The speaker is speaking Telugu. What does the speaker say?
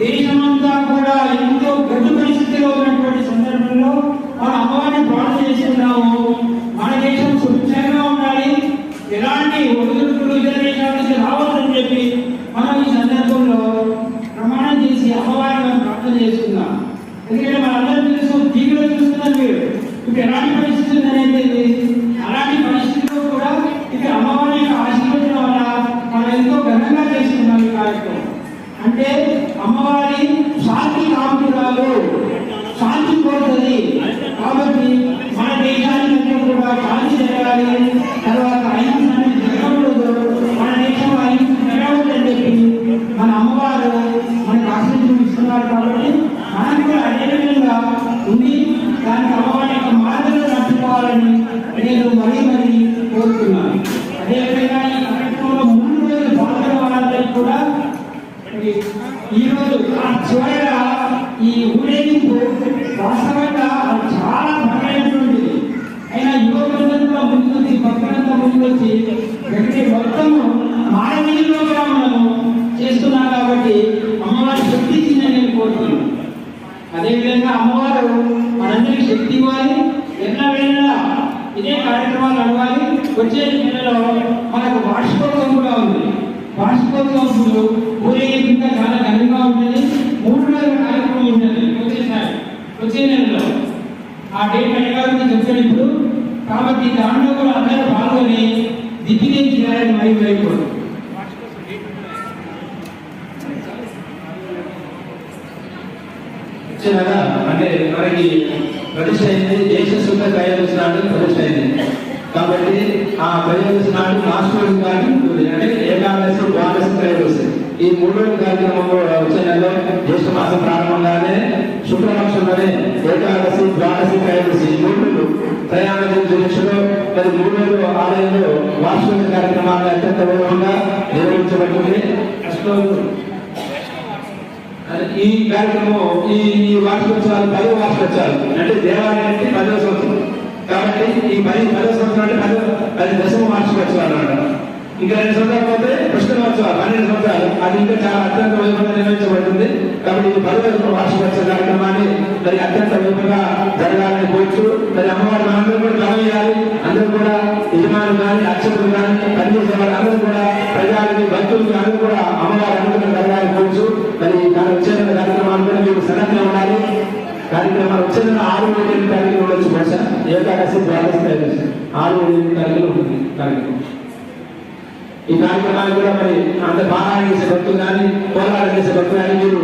దేశమంతా కూడా ఎంతో గడ్డు పరిస్థితిలో ఉన్నటువంటి సందర్భంలో మన అమ్మవారిని ప్రార్థన చేస్తున్నాము. మన దేశం సురక్షంగా ఉండాలి, ఎలాంటి ఒడిదుడుకులు ఇతర దేశాల నుంచి రావద్దని చెప్పి మనం ఈ సందర్భంలో ప్రమాణం చేసి అమ్మవారిని ప్రార్థన చేస్తున్నాం. ఎందుకంటే మనందరం తెలుసు, టీవీలో చూస్తున్నారు మీరు, ఇప్పుడు ఎలాంటి పరిస్థితి ఉందనేది. అలాంటి పరిస్థితుల్లో కూడా ఇక్కడ అమ్మవారి యొక్క ఆశీర్వచనం వల్ల మనం ఎంతో ఘనంగా చేసుకున్నాం ఈ కార్యక్రమం. అంటే అమ్మవారి శాంతి కాపురాలు, శాంతి కోరుతుంది. కాబట్టి మన దేశానికి కూడా శాంతి జరగాలి, తర్వాత అహింస అనేది జరగకూడదు, మన దేశంలో అహింస జరగకూడదని చెప్పి మన అమ్మవారు మనకు ఆశీర్వచనం ఇస్తున్నారు. కాబట్టి మనం కూడా అదే విధంగా ఉండి దానికి అమ్మవారి యొక్క మార్గంలో నడుచుకోవాలని నేను మరీ కోరుతున్నాను. అదేవిధంగా ఈ కార్యక్రమంలో 3 రోజులు పాల్గొనే వాళ్ళందరికీ కూడా ఈరోజు చివరిగా ఈ ఊరేగింపు వాస్తవంగా చాలా బలమైనటువంటిది. అయినా యువకులంతా ముందుకొచ్చి, భక్తులంతా ముందుకొచ్చి వెంటనే మొత్తము మానవీయంలో కూడా మనము చేస్తున్నాం. కాబట్టి అమ్మవారి శక్తి ఇచ్చిందని నేను కోరుతున్నాను. అదేవిధంగా అమ్మవారు మనందరికీ శక్తి ఇవ్వాలి, ఎన్నో వేళ ఇదే కార్యక్రమాలు నడవాలి. వచ్చే నెలలో మనకు వార్షికోత్సవం కూడా ఉంది. వార్షికోత్సవం ఊరేగింపు ఇంకా చాలా ఘనంగా ఉంటుంది. 3 రోజుల కార్యక్రమం ఉంటుంది వచ్చే నెలలో. ఆ డేట్ అడిగారు చెప్తాను ఇప్పుడు. కాబట్టి దాంట్లో కూడా అందరూ పాల్గొని దిగ్విజయం చేయాలని మరి కోరుకుంటున్నాను. అంటే మనకి ప్రతిష్ట అయింది, దేశ శుద్ధ త్రయోదశి నాడు ప్రతిష్ట అయింది. కాబట్టి ఆ త్రయోదశి నాడు మాస్టర్ గారి అంటే ఏకాదశి, ద్వాదశి, త్రయోదశి ఈ 3 రోజుల కార్యక్రమంలో వచ్చే నెలలో జ్యేష్ఠ మాసం ప్రారంభంగానే శుక్రపక్షంలోనే ఏకాదశి, ద్వాదశి, త్రయోదశి 3 రోజులు త్రయాదశి దీక్షలో మరి 3 రోజులు ఆలయంలో వార్షిక కార్యక్రమాలు అత్యంత వైభవంగా నిర్వహించబడుతుంది. ఈ కార్యక్రమం ఈ వార్షికోత్సవాలు 10వ వార్షికోత్సవాలు అంటే దేవాలయానికి 10వ సంవత్సరం. కాబట్టి ఈ 10వ సంవత్సరం అంటే 10 దశమ వార్షికోత్సవాలు అన్నమాట. ఇంకా 2 సంవత్సరాలు పోతే పుష్కరోత్సవాలు 12 సంవత్సరాలు, అది ఇంకా చాలా అత్యంత వైభవంగా నిర్వహించబడుతుంది. కాబట్టి ఈ 10వ వార్షికోత్సవ కార్యక్రమాన్ని మరి అత్యంత వైభవంగా జరగాలని కోరుచు మరి అమ్మవారి మనందరూ కూడా గమనియాలి. అందరూ కూడా యజమానులు కానీ, అర్చకులు కానీ, పనిచేసే వాళ్ళు అందరూ కూడా, ప్రజలకి, భక్తులకి అందరూ కూడా అమ్మవారి అనుగ్రహం జరగాలని కోరుచు మరి వచ్చే కార్యక్రమాలు కూడా మీరు సన్నద్ధంగా ఉండాలి. కార్యక్రమాలు వచ్చే 6-7 తారీఖులు ఉండొచ్చు. బహుశా ఏకాదశి, ద్వాదశి, త్రయోదశి 6-7 తారీఖులు ఉంటుంది కార్యక్రమం. ఈ కార్యక్రమాలు కూడా మరి అంత బాగా చేసే భక్తులు కానీ, పోరాటం చేసే భక్తులు కానీ మీరు